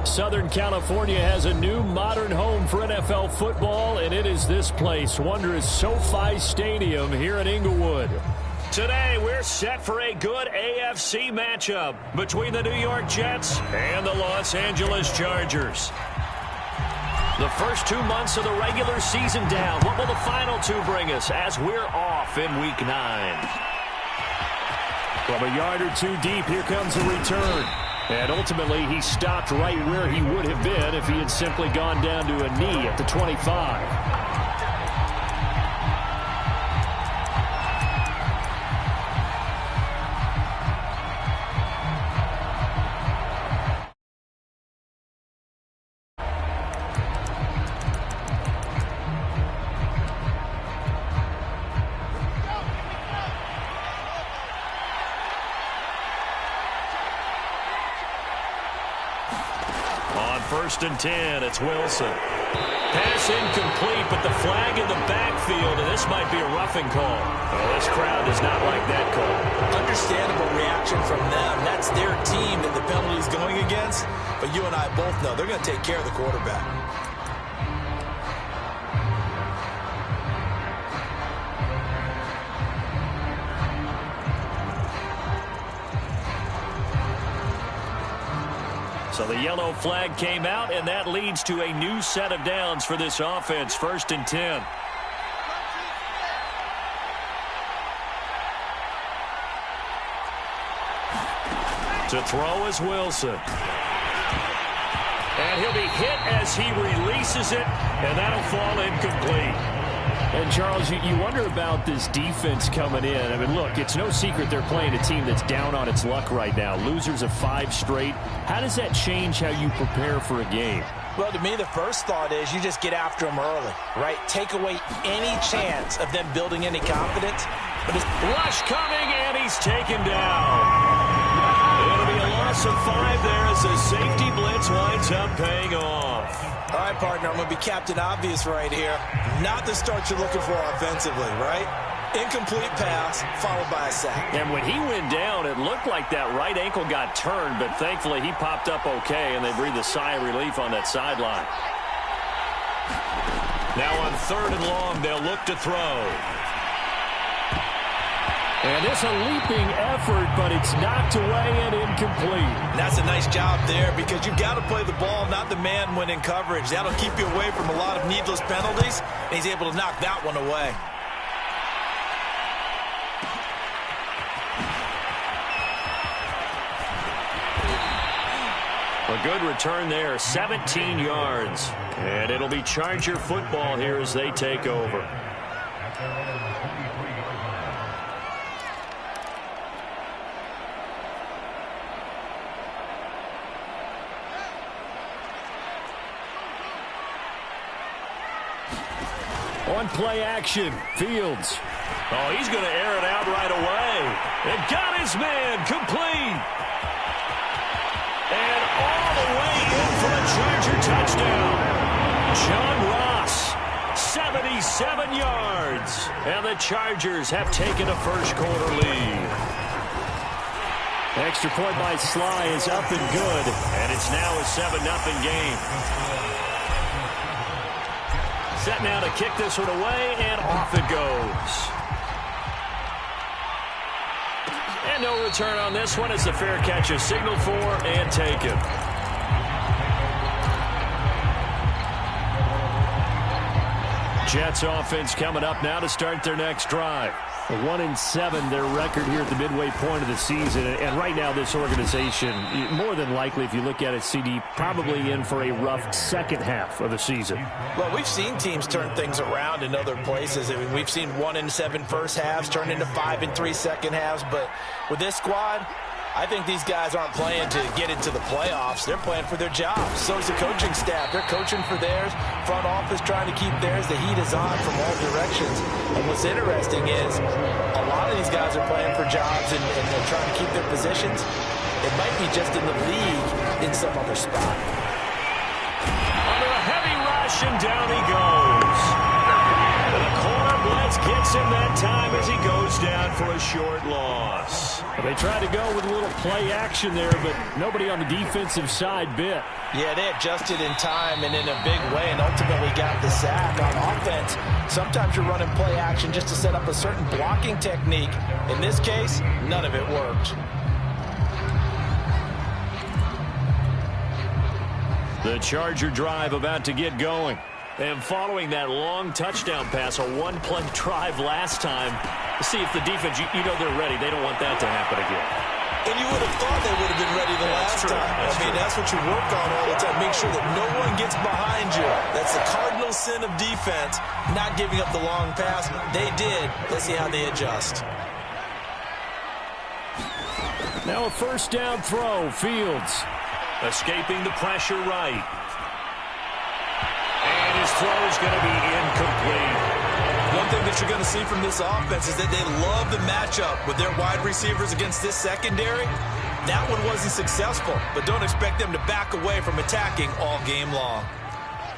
Southern California has a new modern home for NFL football, and it is this place, wondrous SoFi Stadium here in Inglewood. Today, we're set for a good AFC matchup between the New York Jets and the Los Angeles Chargers. The first 2 months of the regular season down. What will the final two bring us as we're off in Week 9? From a yard or two deep, here comes a return. And ultimately, he stopped right where he would have been if he had simply gone down to a knee at the 25. First and 10, it's Wilson. Pass incomplete, but the flag in the backfield, and this might be a roughing call. Oh, this crowd does not like that call. Understandable reaction from them. That's their team that the penalty is going against. But you and I both know they're going to take care of the quarterback. So the yellow flag came out, and that leads to a new set of downs for this offense. First and 10. To throw is Wilson. And he'll be hit as he releases it, and that'll fall incomplete. And, Charles, you wonder about this defense coming in. I mean, look, it's no secret they're playing a team that's down on its luck right now. Losers of 5 straight. How does that change how you prepare for a game? Well, to me, the first thought is you just get after them early, right? Take away any chance of them building any confidence. But it's rush coming, and he's taken down. It'll be a loss of 5 there as the safety blitz winds up paying off. All right, partner, I'm going to be Captain Obvious right here. Not the start you're looking for offensively, right? Incomplete pass, followed by a sack. And when he went down, it looked like that right ankle got turned, but thankfully he popped up okay, and they breathed a sigh of relief on that sideline. Now on 3rd and long, they'll look to throw. And it's a leaping effort, but it's knocked away and incomplete. And that's a nice job there because you've got to play the ball, not the man when in coverage. That'll keep you away from a lot of needless penalties, and he's able to knock that one away. A good return there, 17 yards. And it'll be Charger football here as they take over. On play action, Fields. Oh, he's going to air it out right away. And got his man complete. And all the way in for a Charger touchdown. John Ross, 77 yards. And the Chargers have taken a first-quarter lead. Extra point by Sly is up and good. And it's now a 7-0 game. Set now to kick this one away, and off it goes. And no return on this one as the fair catch is signaled for and taken. Jets offense coming up now to start their next drive. 1-7 their record here at the midway point of the season. And right now this organization, more than likely if you look at it, CD, probably in for a rough second half of the season. Well, we've seen teams turn things around in other places. I mean, we've seen 1-7 first halves turn into 5-3 second halves. But with this squad, I think these guys aren't playing to get into the playoffs. They're playing for their jobs. So is the coaching staff. They're coaching for theirs. Front office trying to keep theirs. The heat is on from all directions. And what's interesting is a lot of these guys are playing for jobs and they're trying to keep their positions. It might be just in the league in some other spot. Under a heavy rush, and down he goes. The corner blitz gets him that time as he goes down for a short loss. They tried to go with a little play action there, but nobody on the defensive side bit. Yeah, they adjusted in time and in a big way and ultimately got the sack. On offense, sometimes you're running play action just to set up a certain blocking technique. In this case, none of it worked. The Charger drive about to get going. And following that long touchdown pass, a one-play drive last time, see if the defense, you know they're ready. They don't want that to happen again. And you would have thought they would have been ready the last time. That's what you work on all the time. Make sure that no one gets behind you. That's the cardinal sin of defense, not giving up the long pass. They did. Let's see how they adjust. Now a first down throw. Fields escaping the pressure right. And his throw is going to be incomplete. One thing that you're going to see from this offense is that they love the matchup with their wide receivers against this secondary. That one wasn't successful, but don't expect them to back away from attacking all game long.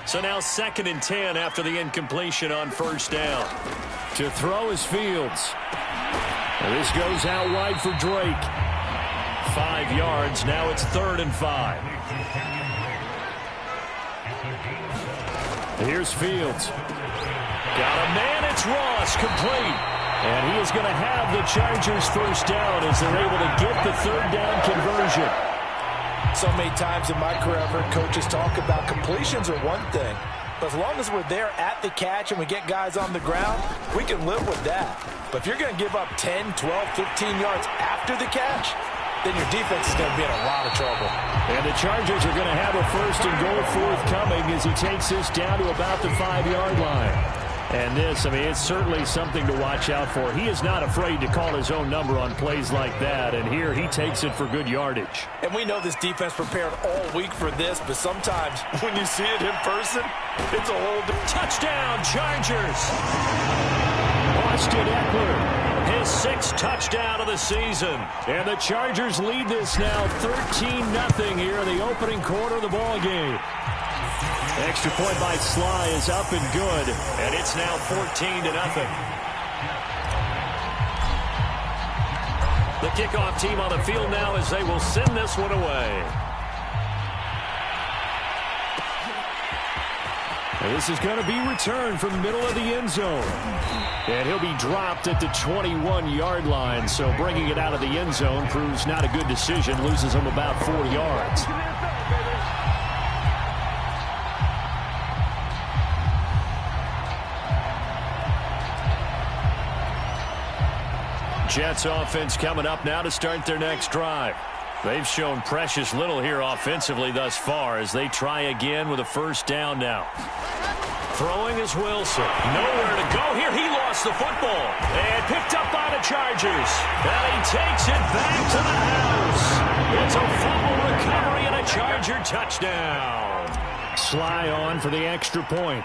So now 2nd and 10 after the incompletion on first down. To throw is Fields. This goes out wide for Drake. 5 yards. Now it's 3rd and 5. Here's Fields. Got a man. It's Ross. Complete. And he is going to have the Chargers first down as they're able to get the 3rd down conversion. So many times in my career, I've heard coaches talk about completions are one thing. But as long as we're there at the catch and we get guys on the ground, we can live with that. But if you're going to give up 10, 12, 15 yards after the catch, then your defense is going to be in a lot of trouble. And the Chargers are going to have a 1st and goal forthcoming as he takes this down to about the 5-yard line. And this, it's certainly something to watch out for. He is not afraid to call his own number on plays like that, and here he takes it for good yardage. And we know this defense prepared all week for this, but sometimes when you see it in person, it's a whole touchdown, Chargers! Austin Eckler, his 6th touchdown of the season. And the Chargers lead this now 13-0 here in the opening quarter of the ball game. Extra point by Sly is up and good, and it's now 14-0. The kickoff team on the field now as they will send this one away. And this is going to be returned from the middle of the end zone. And he'll be dropped at the 21-yard line, so bringing it out of the end zone proves not a good decision, loses him about 4 yards. Jets offense coming up now to start their next drive. They've shown precious little here offensively thus far as they try again with a first down now. Throwing is Wilson. Nowhere to go here. He lost the football. And picked up by the Chargers. And he takes it back to the house. It's a fumble recovery and a Charger touchdown. Sly on for the extra point.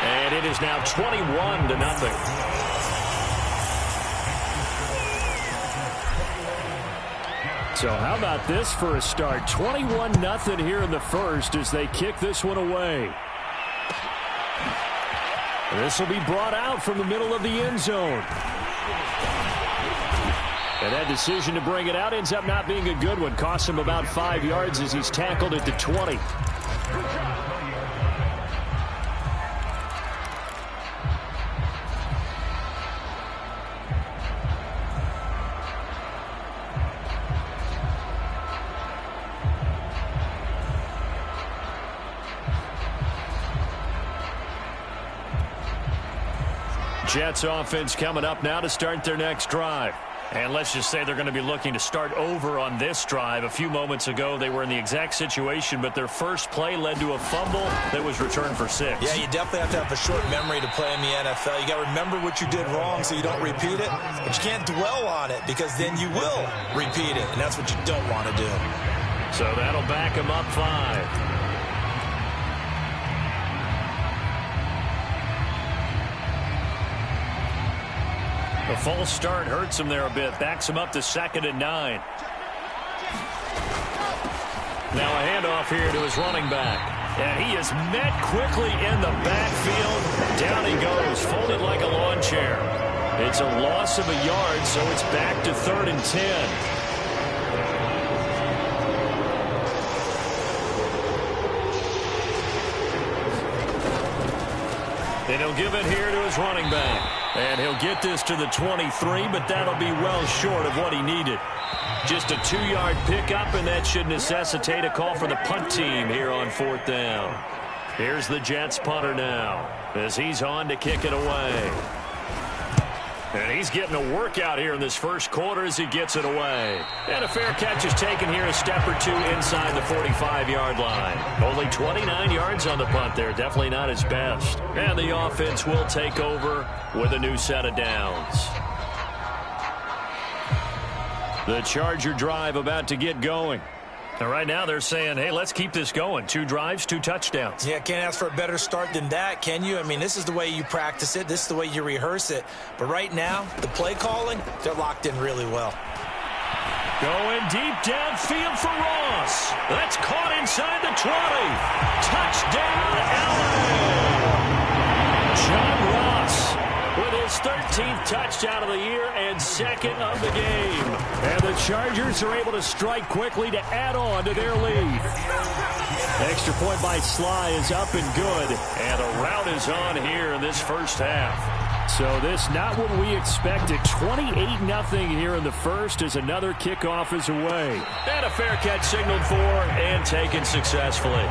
And it is now 21-0. So how about this for a start? 21-0 here in the first as they kick this one away. This will be brought out from the middle of the end zone. And that decision to bring it out ends up not being a good one. Costs him about 5 yards as he's tackled at the 20. Jets offense coming up now to start their next drive. And let's just say they're going to be looking to start over on this drive. A few moments ago, they were in the exact situation, but their first play led to a fumble that was returned for 6. Yeah, you definitely have to have a short memory to play in the NFL. You got to remember what you did wrong so you don't repeat it, but you can't dwell on it because then you will repeat it, and that's what you don't want to do. So that'll back them up 5. The false start hurts him there a bit. Backs him up to 2nd and 9. Now a handoff here to his running back. And he is met quickly in the backfield. Down he goes, folded like a lawn chair. It's a loss of a yard, so it's back to 3rd and 10. And he'll give it here to his running back. And he'll get this to the 23, but that'll be well short of what he needed. Just a 2-yard pickup, and that should necessitate a call for the punt team here on 4th down. Here's the Jets punter now as he's on to kick it away. And he's getting a workout here in this first quarter as he gets it away. And a fair catch is taken here a step or two inside the 45-yard line. Only 29 yards on the punt there. Definitely not his best. And the offense will take over with a new set of downs. The Charger drive about to get going. And right now they're saying, hey, let's keep this going. 2 drives, 2 touchdowns. Yeah, can't ask for a better start than that, can you? I mean, this is the way you practice it. This is the way you rehearse it. But right now, the play calling, they're locked in really well. Going deep downfield for Ross. That's caught inside the 20. Touchdown, LA! John Ross with his 13th touchdown of the year and 2nd of the game. And the Chargers are able to strike quickly to add on to their lead. Extra point by Sly is up and good. And the rout is on here in this first half. So this not what we expected. 28-0 here in the first as another kickoff is away. And a fair catch signaled for and taken successfully.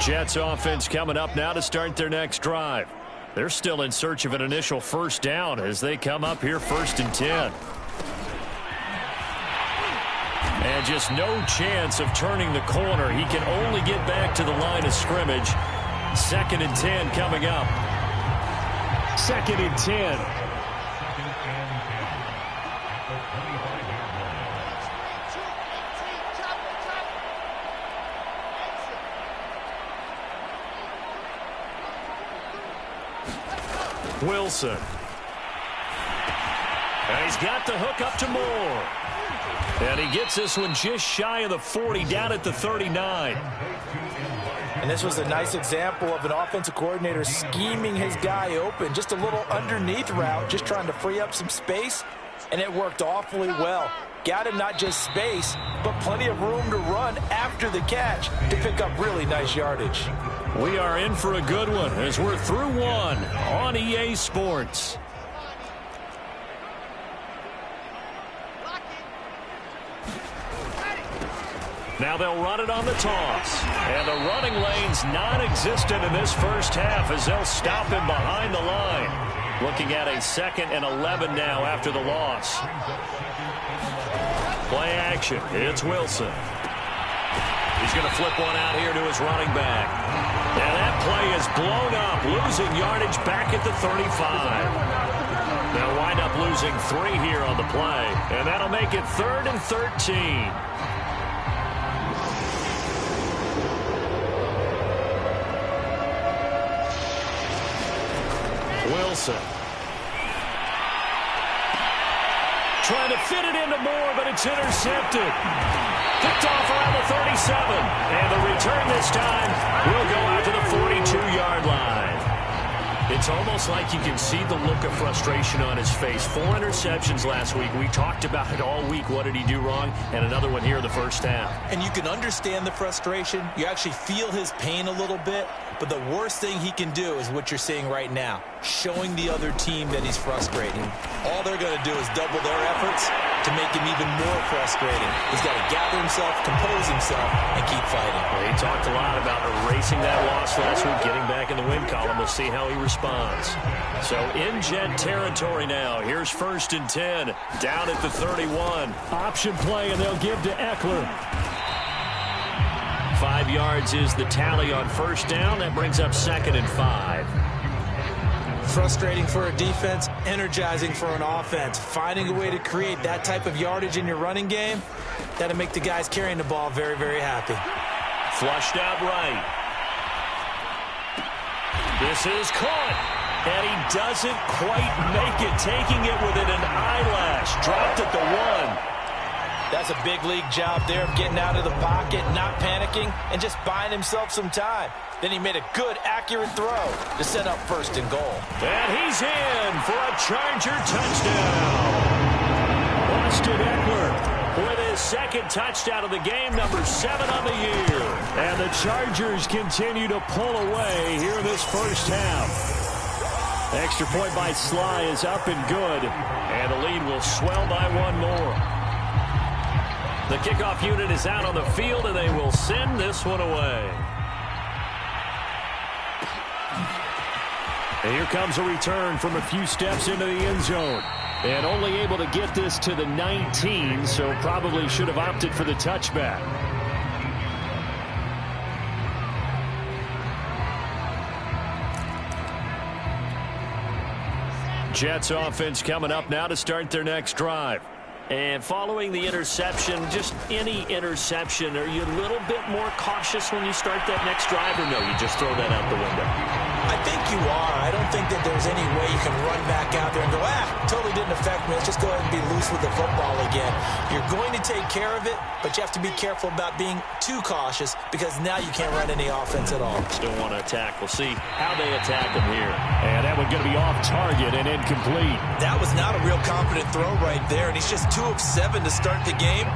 Jets offense coming up now to start their next drive. They're still in search of an initial first down as they come up here 1st and 10. And just no chance of turning the corner. He can only get back to the line of scrimmage. 2nd and 10 coming up. 2nd and 10. Wilson. And he's got the hook up to Moore. And he gets this one just shy of the 40, down at the 39. And this was a nice example of an offensive coordinator scheming his guy open. Just a little underneath route, just trying to free up some space. And it worked awfully well. Got him not just space, but plenty of room to run after the catch to pick up really nice yardage. We are in for a good one as we're through one on EA Sports. Now they'll run it on the toss. And the running lane's non-existent in this first half as they'll stop him behind the line. Looking at a 2nd and 11 now after the loss. Play action. It's Wilson. He's going to flip one out here to his running back. And that play is blown up, losing yardage back at the 35. They'll wind up losing 3 here on the play. And that'll make it 3rd and 13. Wilson. Trying to fit it into Moore, but it's intercepted. Picked off around the 37. And the return this time will go out to the 42-yard line. It's almost like you can see the look of frustration on his face. 4 interceptions last week. We talked about it all week. What did he do wrong? And another one here in the first half. And you can understand the frustration. You actually feel his pain a little bit. But the worst thing he can do is what you're seeing right now, showing the other team that he's frustrating. All they're going to do is double their efforts to make him even more frustrating. He's got to gather himself, compose himself, and keep fighting. Well, he talked a lot about erasing that loss last week, getting back in the win column. We'll see how he responds. So in Jet territory now. Here's 1st and 10, down at the 31. Option play, and they'll give to Eckler. 5 yards is the tally on first down. That brings up 2nd and 5. Frustrating for a defense, energizing for an offense. Finding a way to create that type of yardage in your running game, That'll make the guys carrying the ball very, very happy. Flushed out right. This is caught. And he doesn't quite make it, taking it within an eyelash. Dropped at the 1. That's a big league job there of getting out of the pocket, not panicking, and just buying himself some time. Then he made a good, accurate throw to set up 1st and goal. And he's in for a Charger touchdown. Austin Eckler with his 2nd touchdown of the game, number 7 on the year. And the Chargers continue to pull away here in this first half. Extra point by Sly is up and good. And the lead will swell by 1 more. The kickoff unit is out on the field, and they will send this one away. And here comes a return from a few steps into the end zone. And only able to get this to the 19, so probably should have opted for the touchback. Jets offense coming up now to start their next drive. And following the interception, just any interception, are you a little bit more cautious when you start that next drive, or no, you just throw that out the window? I think you are. I don't think that there's any way you can run back out there and go, totally didn't affect me. Let's just go ahead and be loose with the football again. You're going to take care of it, but you have to be careful about being too cautious because now you can't run any offense at all. Still want to attack. We'll see how they attack him here. And that one's going to be off target and incomplete. That was not a real confident throw right there, and he's just 2 of 7 to start the game.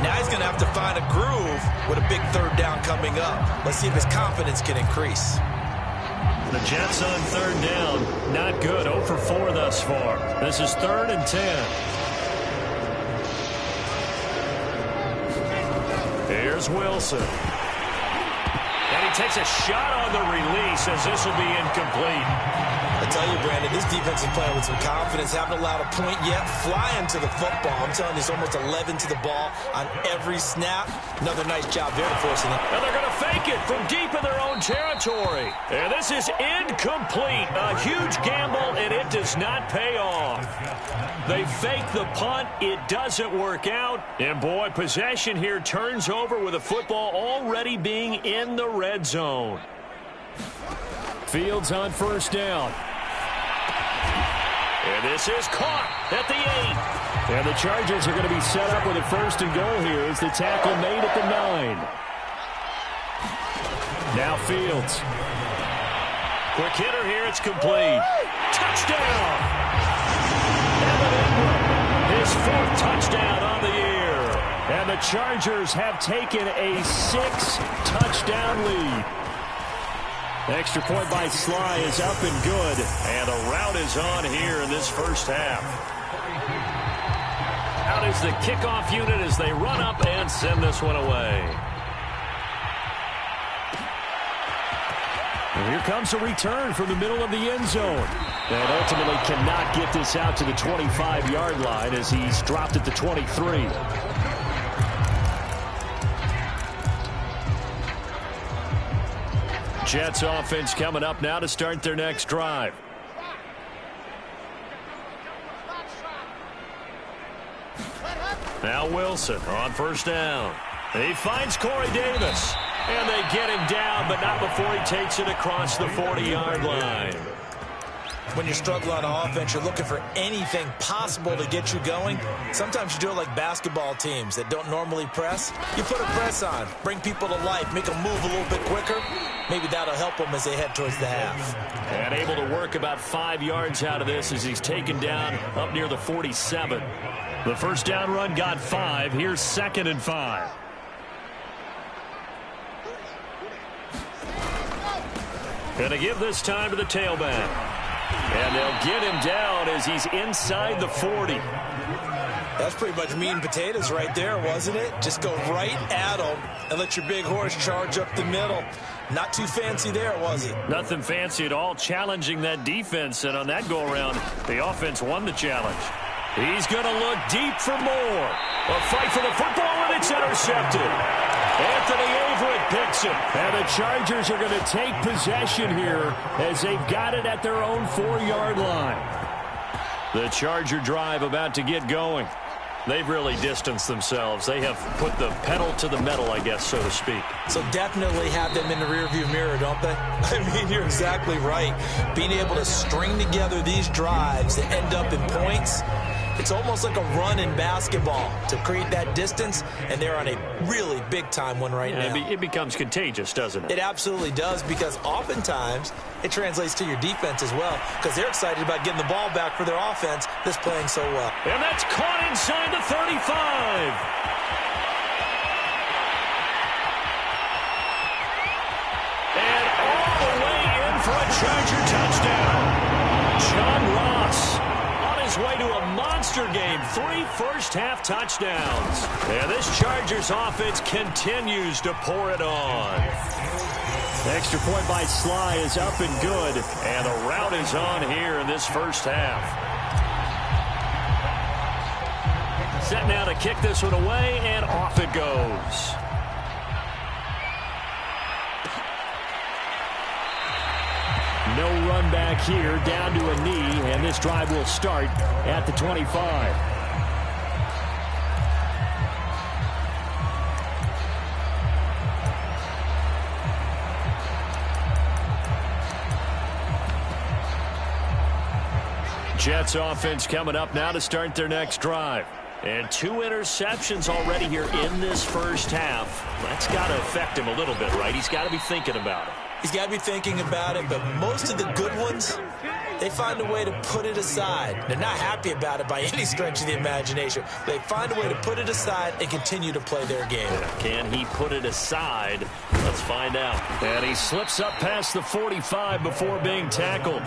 Now he's going to have to find a groove with a big 3rd down coming up. Let's see if his confidence can increase. The Jets on 3rd down. Not good. 0 for 4 thus far. This is 3rd and 10. Here's Wilson. And he takes a shot on the release as this will be incomplete. I tell you, Brandon, this defense is playing with some confidence. Haven't allowed a point yet. Flying to the football. I'm telling you, it's almost 11 to the ball on every snap. Another nice job there forcing it. And they're going to fake it from deep in their own territory. And this is incomplete. A huge gamble, and it does not pay off. They fake the punt. It doesn't work out. And, boy, possession here turns over with the football already being in the red zone. Fields on 1st down. And this is caught at the 8. And the Chargers are going to be set up with a 1st and goal here as the tackle made at the 9. Now Fields. Quick hitter here. It's complete. Touchdown. Evan Ingram, his 4th touchdown on the year. And the Chargers have taken a 6-touchdown lead. Extra point by Sly is up and good. And a rout is on here in this first half. Out is the kickoff unit as they run up and send this one away. And here comes a return from the middle of the end zone. And ultimately cannot get this out to the 25-yard line as he's dropped at the 23. Jets offense coming up now to start their next drive. Now Wilson on 1st down. He finds Corey Davis. And they get him down, but not before he takes it across the 40-yard line. When you're struggling on offense, you're looking for anything possible to get you going. Sometimes you do it like basketball teams that don't normally press. You put a press on, bring people to life, make them move a little bit quicker. Maybe that'll help them as they head towards the half. And able to work about 5 yards out of this as he's taken down up near the 47. The 1st down run got 5. Here's 2nd and 5. Gonna give this time to the tailback. And they'll get him down as he's inside the 40. That's pretty much meat and potatoes right there, wasn't it? Just go right at him and let your big horse charge up the middle. Not too fancy there, was it? Nothing fancy at all, challenging that defense. And on that go-around, the offense won the challenge. He's going to look deep for more. A fight for the football, and it's intercepted. Anthony Averett picks it. And the Chargers are going to take possession here as they've got it at their own 4-yard line. The Charger drive about to get going. They've really distanced themselves. They have put the pedal to the metal, I guess, so to speak. So definitely have them in the rearview mirror, don't they? I mean, you're exactly right. Being able to string together these drives that end up in points, it's almost like a run in basketball to create that distance, and they're on a really big-time one right now. It becomes contagious, doesn't it? It absolutely does, because oftentimes it translates to your defense as well, because they're excited about getting the ball back for their offense that's playing so well. And that's caught inside the 35. And all the way in for a Charger touchdown. John Ross on his way to a monster game. 3 first-half touchdowns. And this Chargers offense continues to pour it on. Extra point by Sly is up and good. And the route is on here in this first half. Set now to kick this one away, and off it goes. No run back here, down to a knee, and this drive will start at the 25. Jets offense coming up now to start their next drive. And 2 interceptions already here in this first half. That's got to affect him a little bit, right? He's got to be thinking about it. He's got to be thinking about it, but most of the good ones, they find a way to put it aside. They're not happy about it by any stretch of the imagination. They find a way to put it aside and continue to play their game. Can he put it aside? Let's find out. And he slips up past the 45 before being tackled.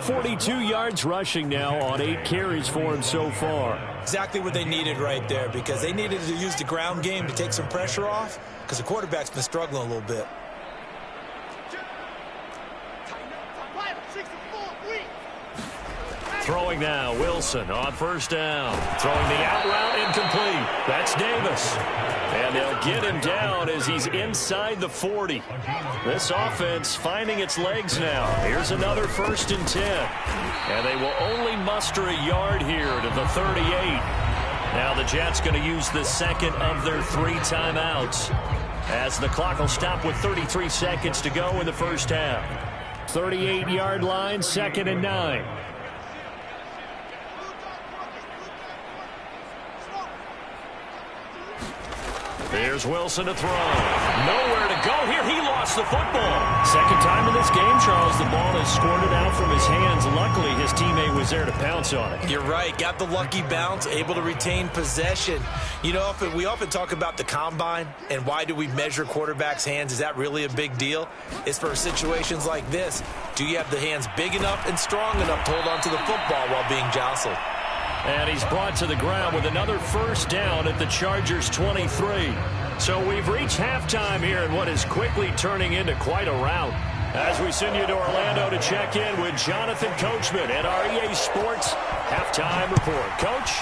42 yards rushing now on 8 carries for him so far. Exactly what they needed right there, because they needed to use the ground game to take some pressure off, because the quarterback's been struggling a little bit. Throwing now, Wilson on first down. Throwing the out route, incomplete. That's Davis. And they'll get him down as he's inside the 40. This offense finding its legs now. Here's another 1st and 10. And they will only muster a yard here to the 38. Now the Jets going to use the second of their 3 timeouts, as the clock will stop with 33 seconds to go in the first half. 38-yard line, 2nd and 9. Here's Wilson to throw. Nowhere to go here. He lost the football. Second time in this game, Charles, the ball has squirted out from his hands. Luckily, his teammate was there to pounce on it. You're right. Got the lucky bounce, able to retain possession. You know, we often talk about the combine and why do we measure quarterbacks' hands. Is that really a big deal? It's for situations like this. Do you have the hands big enough and strong enough to hold on to the football while being jostled? And he's brought to the ground with another first down at the Chargers' 23. So we've reached halftime here in what is quickly turning into quite a rout. As we send you to Orlando to check in with Jonathan Coachman at our EA Sports Halftime Report. Coach?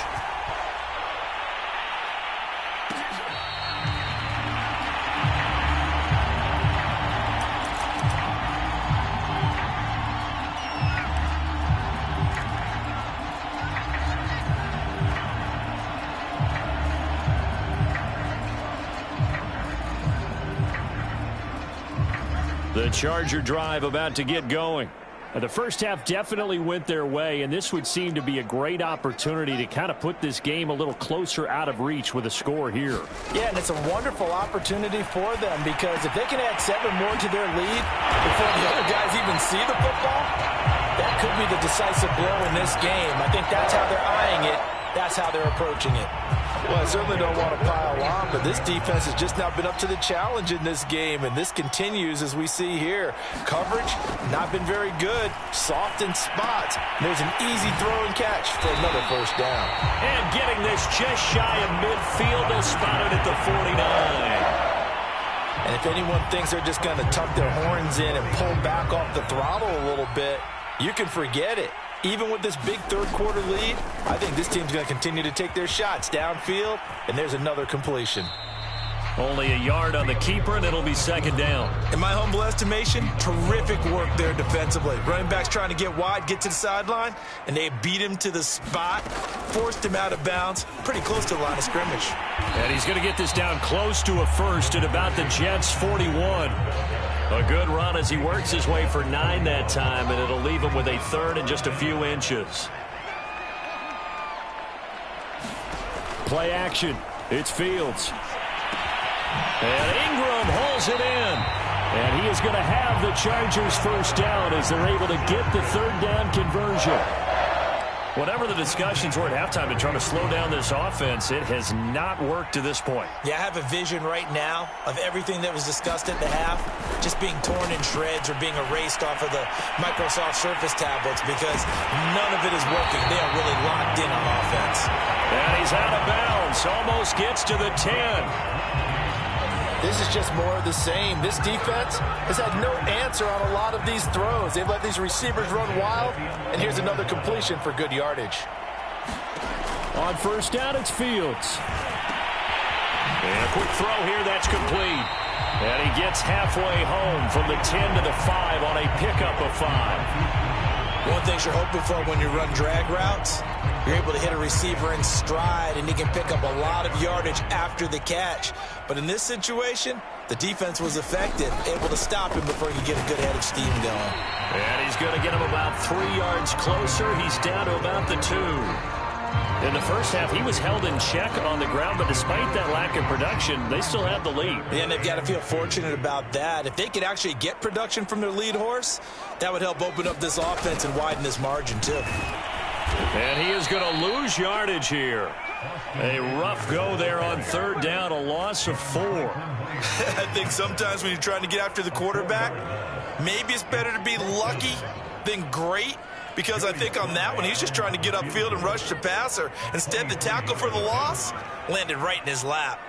The Charger drive about to get going. The first half definitely went their way, and this would seem to be a great opportunity to kind of put this game a little closer out of reach with a score here. Yeah, and it's a wonderful opportunity for them, because if they can add 7 more to their lead before the other guys even see the football, that could be the decisive blow in this game. I think that's how they're eyeing it. That's how they're approaching it. Well, I certainly don't want to pile on, but this defense has just not been up to the challenge in this game, and this continues as we see here. Coverage, not been very good. Soft in spots. There's an easy throw and catch for another first down. And getting this just shy of midfield, they'll spot it at the 49. And if anyone thinks they're just going to tuck their horns in and pull back off the throttle a little bit, you can forget it. Even with this big third-quarter lead, I think this team's going to continue to take their shots downfield, and there's another completion. Only a yard on the keeper, and it'll be second down. In my humble estimation, terrific work there defensively. Running backs trying to get wide, get to the sideline, and they beat him to the spot, forced him out of bounds, pretty close to the line of scrimmage. And he's going to get this down close to a first at about the Jets' 41. A good run as he works his way for 9 that time, and it'll leave him with a third and just a few inches. Play action. It's Fields. And Ingram hauls it in. And he is going to have the Chargers first down as they're able to get the third down conversion. Whatever the discussions were at halftime to try to slow down this offense, it has not worked to this point. Yeah, I have a vision right now of everything that was discussed at the half just being torn in shreds or being erased off of the Microsoft Surface tablets because none of it is working. They are really locked in on offense. And he's out of bounds. Almost gets to the 10. This is just more of the same. This defense has had no answer on a lot of these throws. They've let these receivers run wild, and here's another completion for good yardage. On first down, it's Fields. And a quick throw here, that's complete. And he gets halfway home from the 10 to the 5 on a pickup of 5. One thing you're hoping for when you run drag routes, you're able to hit a receiver in stride, and he can pick up a lot of yardage after the catch. But in this situation, the defense was effective, able to stop him before he could get a good head of steam going. And he's going to get him about 3 yards closer. He's down to about the 2. In the first half, he was held in check on the ground, but despite that lack of production, they still have the lead. And they've got to feel fortunate about that. If they could actually get production from their lead horse, that would help open up this offense and widen this margin, too. And he is going to lose yardage here. A rough go there on third down, a loss of 4. I think sometimes when you're trying to get after the quarterback, maybe it's better to be lucky than great. Because I think on that one, he's just trying to get upfield and rush the passer. Instead, the tackle for the loss landed right in his lap.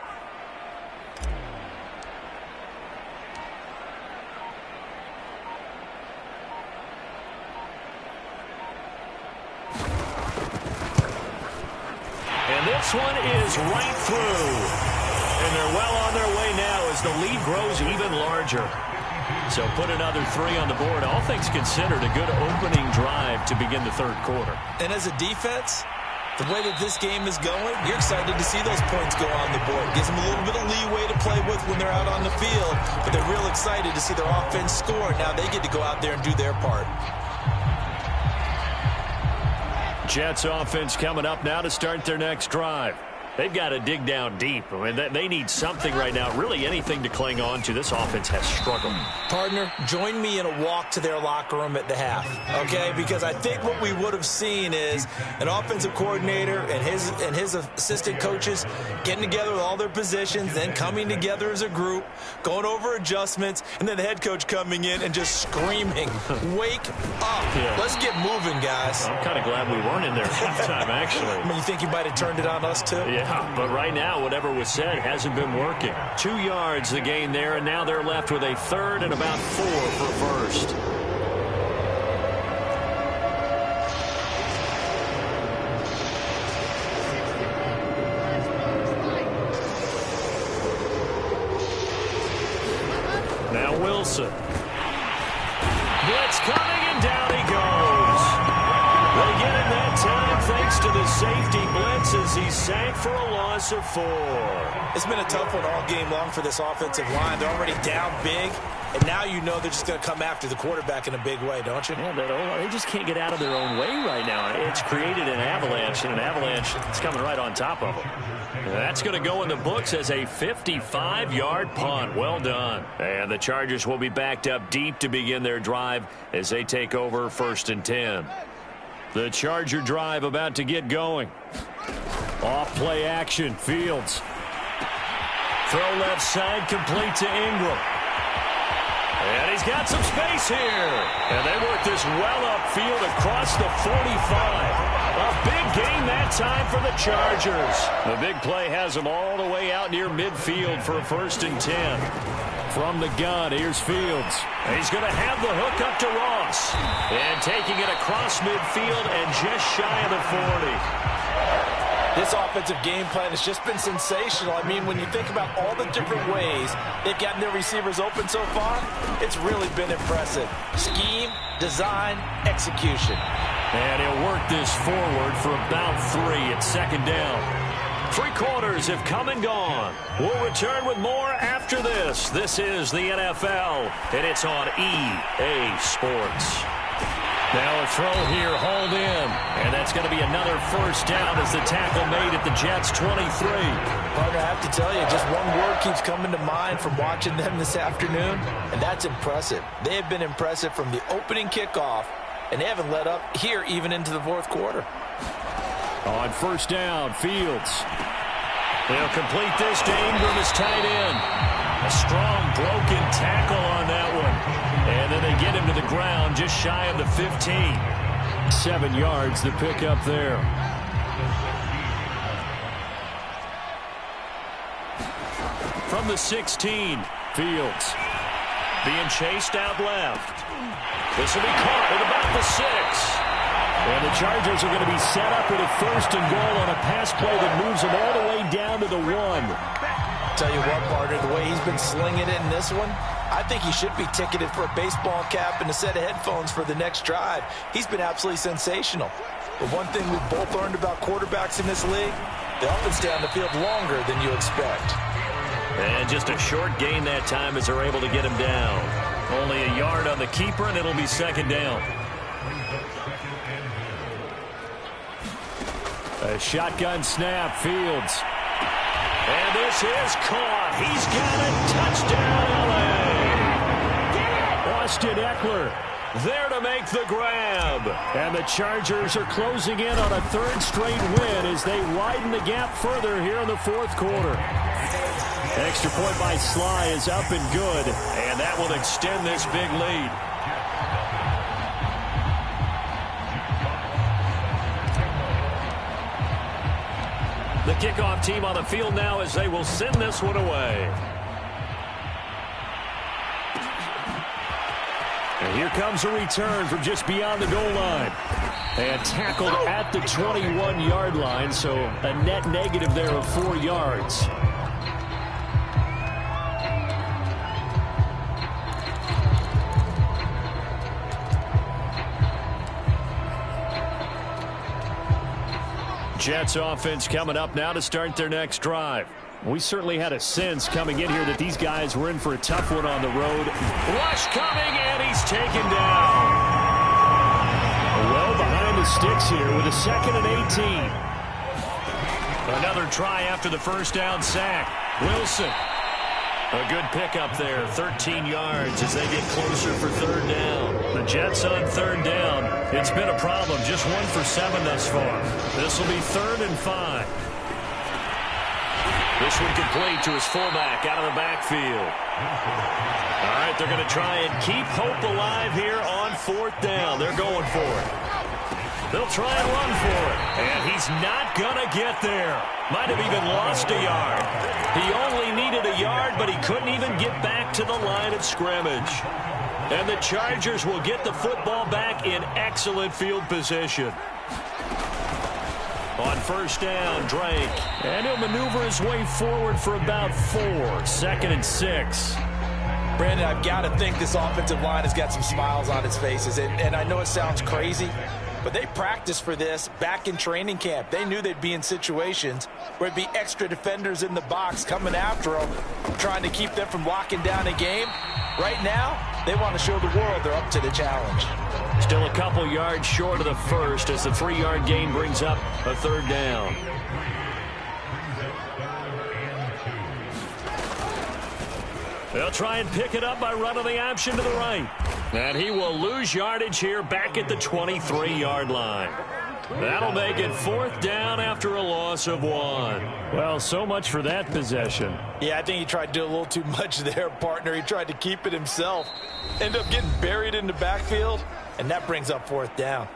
And this one is right through. And they're well on their way now as the lead grows even larger. So put another 3 on the board. All things considered, a good opening drive to begin the third quarter. And as a defense, the way that this game is going, you're excited to see those points go on the board. Gives them a little bit of leeway to play with when they're out on the field. But they're real excited to see their offense score. Now they get to go out there and do their part. Jets offense coming up now to start their next drive. They've got to dig down deep. I mean, they need something right now, really anything to cling on to. This offense has struggled. Partner, join me in a walk to their locker room at the half, okay? Because I think what we would have seen is an offensive coordinator and his assistant coaches getting together with all their positions, then coming together as a group, going over adjustments, and then the head coach coming in and just screaming, wake up. Yeah. Let's get moving, guys. I'm kind of glad we weren't in there halftime, actually. I mean, you think you might have turned it on us, too? Yeah, but right now, whatever was said hasn't been working. 2 yards the gain there, and now they're left with a third and about 4 for first. Now Wilson. Blitz coming, and down he goes. They get him that time thanks to the safety blitz as he sank for a loss of 4. It's been a tough one all game long for this offensive line. They're already down big, and now you know they're just going to come after the quarterback in a big way, don't you? Yeah, they just can't get out of their own way right now. It's created an avalanche, and an avalanche is coming right on top of them. That's going to go in the books as a 55-yard punt. Well done. And the Chargers will be backed up deep to begin their drive as they take over 1st and 10. The Charger drive about to get going. Off play action, Fields. Throw left side, complete to Ingram. And he's got some space here. And they work this well upfield across the 45. A big gain that time for the Chargers. The big play has them all the way out near midfield for a 1st and 10. From the gun, here's Fields. He's going to have the hook up to Ross. And taking it across midfield and just shy of the 40. This offensive game plan has just been sensational. I mean, when you think about all the different ways they've gotten their receivers open so far, it's really been impressive. Scheme, design, execution. And he'll work this forward for about 3 at second down. 3 quarters have come and gone. We'll return with more after this. This is the NFL, and it's on EA Sports. Now a throw here, hauled in. And that's going to be another first down as the tackle made at the Jets' 23. Partner, I have to tell you, just one word keeps coming to mind from watching them this afternoon, and that's impressive. They have been impressive from the opening kickoff, and they haven't let up here even into the fourth quarter. On first down, Fields. They'll complete this to Ingram as tight end. A strong broken tackle on that one. And then they get him to the ground just shy of the 15. 7 yards to pick up there. From the 16, Fields being chased out left. This will be caught at about the 6. And the Chargers are going to be set up with a first and goal on a pass play that moves them all the way down to the 1. Tell you what, partner, the way he's been slinging it in this one, I think he should be ticketed for a baseball cap and a set of headphones for the next drive. He's been absolutely sensational. But one thing we've both learned about quarterbacks in this league, they often stay on the field longer than you expect. And just a short gain that time as they're able to get him down. Only a yard on the keeper, and it'll be second down. A shotgun snap, Fields. And this is caught. He's got it. Touchdown, LA. Austin Eckler there to make the grab. And the Chargers are closing in on a 3rd straight win as they widen the gap further here in the fourth quarter. Extra point by Sly is up and good, and that will extend this big lead. The kickoff team on the field now as they will send this one away. And here comes a return from just beyond the goal line. And tackled at the 21-yard line, so a net negative there of 4 yards. Jets offense coming up now to start their next drive. We certainly had a sense coming in here that these guys were in for a tough one on the road. Rush coming, and he's taken down. Well behind the sticks here with a 2nd and 18. Another try after the first down sack. Wilson. A good pickup there, 13 yards as they get closer for 3rd down. The Jets on 3rd down. It's been a problem, just 1 for 7 thus far. This will be 3rd and 5. This one complete to his fullback out of the backfield. All right, they're going to try and keep hope alive here on 4th down. They're going for it. They'll try and run for it. And he's not going to get there. Might have even lost a yard. He only needed a yard, but he couldn't even get back to the line of scrimmage. And the Chargers will get the football back in excellent field position. On first down, Drake. And he'll maneuver his way forward for about 4. 2nd and 6. Brandon, I've got to think this offensive line has got some smiles on its faces. And I know it sounds crazy, but they practiced for this back in training camp. They knew they'd be in situations where it'd be extra defenders in the box coming after them, trying to keep them from locking down a game. Right now, they want to show the world they're up to the challenge. Still a couple yards short of the first as the 3-yard gain brings up a 3rd down. They'll try and pick it up by running the option to the right. And he will lose yardage here back at the 23-yard line. That'll make it 4th down after a loss of 1. Well, so much for that possession. Yeah, I think he tried to do a little too much there, partner. He tried to keep it himself. Ended up getting buried in the backfield, and that brings up 4th down.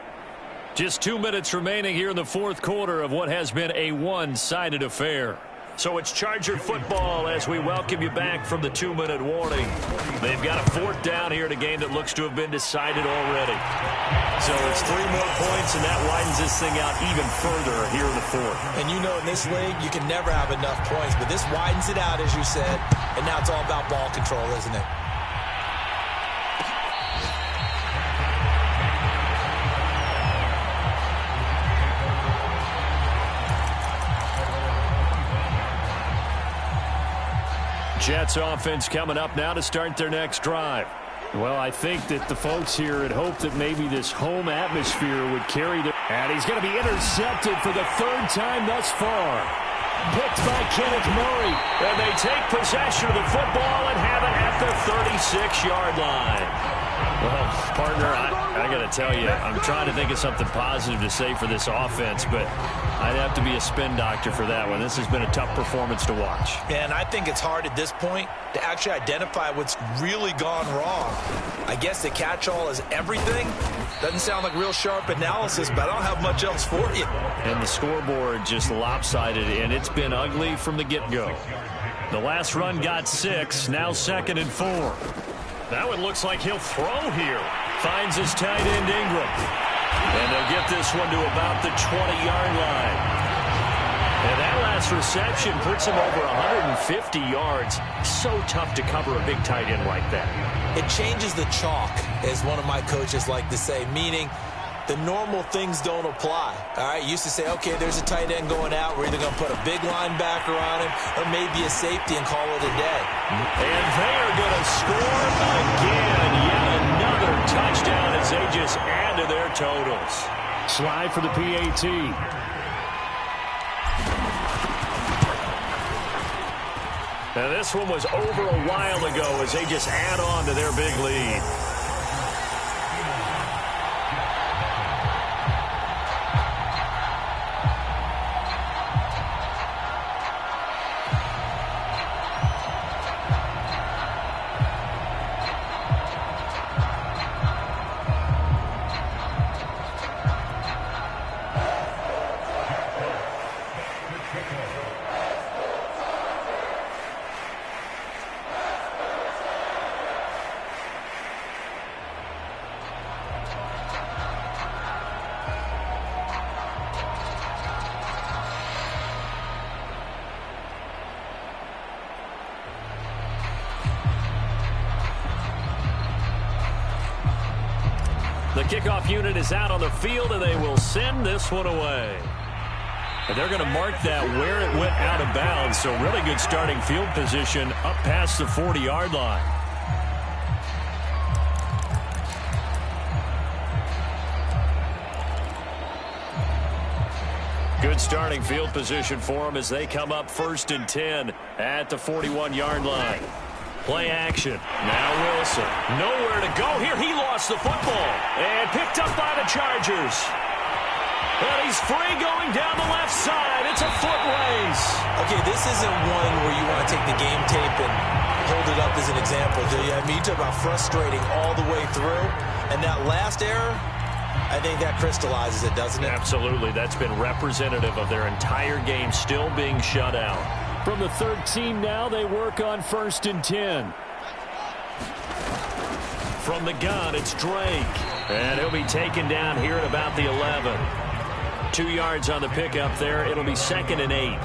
Just 2 minutes remaining here in the fourth quarter of what has been a one-sided affair. So it's Charger football as we welcome you back from the 2-minute warning. They've got a 4th down here in a game that looks to have been decided already. So it's 3 more points, and that widens this thing out even further here in the 4th. And you know in this league, you can never have enough points, but this widens it out, as you said, and now it's all about ball control, isn't it? Jets offense coming up now to start their next drive. Well, I think that the folks here had hoped that maybe this home atmosphere would carry them. And he's going to be intercepted for the 3rd time thus far. Picked by Kenneth Murray. And they take possession of the football and have it at the 36-yard line. Well, partner, I got to tell you, I'm trying to think of something positive to say for this offense, but I'd have to be a spin doctor for that one. This has been a tough performance to watch. And I think it's hard at this point to actually identify what's really gone wrong. I guess the catch-all is everything. Doesn't sound like real sharp analysis, but I don't have much else for you. And the scoreboard just lopsided, and it's been ugly from the get-go. The last run got 6, now 2nd and 4. That one looks like he'll throw here. Finds his tight end Ingram. And they'll get this one to about the 20-yard line. And that last reception puts him over 150 yards. So tough to cover a big tight end like that. It changes the chalk, as one of my coaches like to say, meaning the normal things don't apply. All right, used to say, okay, there's a tight end going out. We're either going to put a big linebacker on him or maybe a safety and call it a day. And they are going to score again. Yet another touchdown as they just add to their totals. Slide for the PAT. Now this one was over a while ago as they just add on to their big lead. The kickoff unit is out on the field, and they will send this one away. And they're going to mark that where it went out of bounds, so really good starting field position up past the 40-yard line. Good starting field position for them as they come up 1st and 10 at the 41-yard line. Play action. Now Wilson. Nowhere to go here. He lost the football. And picked up by the Chargers. And he's free going down the left side. It's a foot race. Okay, this isn't one where you want to take the game tape and hold it up as an example, do you? I mean, you talk about frustrating all the way through. And that last error, I think that crystallizes it, doesn't it? Absolutely. That's been representative of their entire game still being shut out. From the 13 now, they work on 1st and 10. From the gun, it's Drake. And he'll be taken down here at about the 11. 2 yards on the pickup there. It'll be 2nd and 8.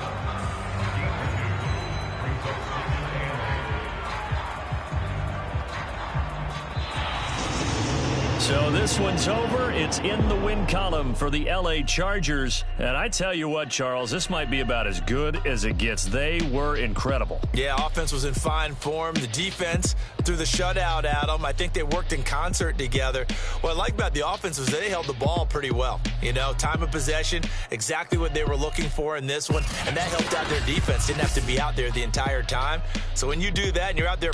So this one's over. It's in the win column for the LA Chargers. And I tell you what, Charles, this might be about as good as it gets. They were incredible. Yeah, offense was in fine form. The defense threw the shutout at them. I think they worked in concert together. What I like about the offense was they held the ball pretty well. You know, time of possession, exactly what they were looking for in this one. And that helped out their defense. Didn't have to be out there the entire time. So when you do that and you're out there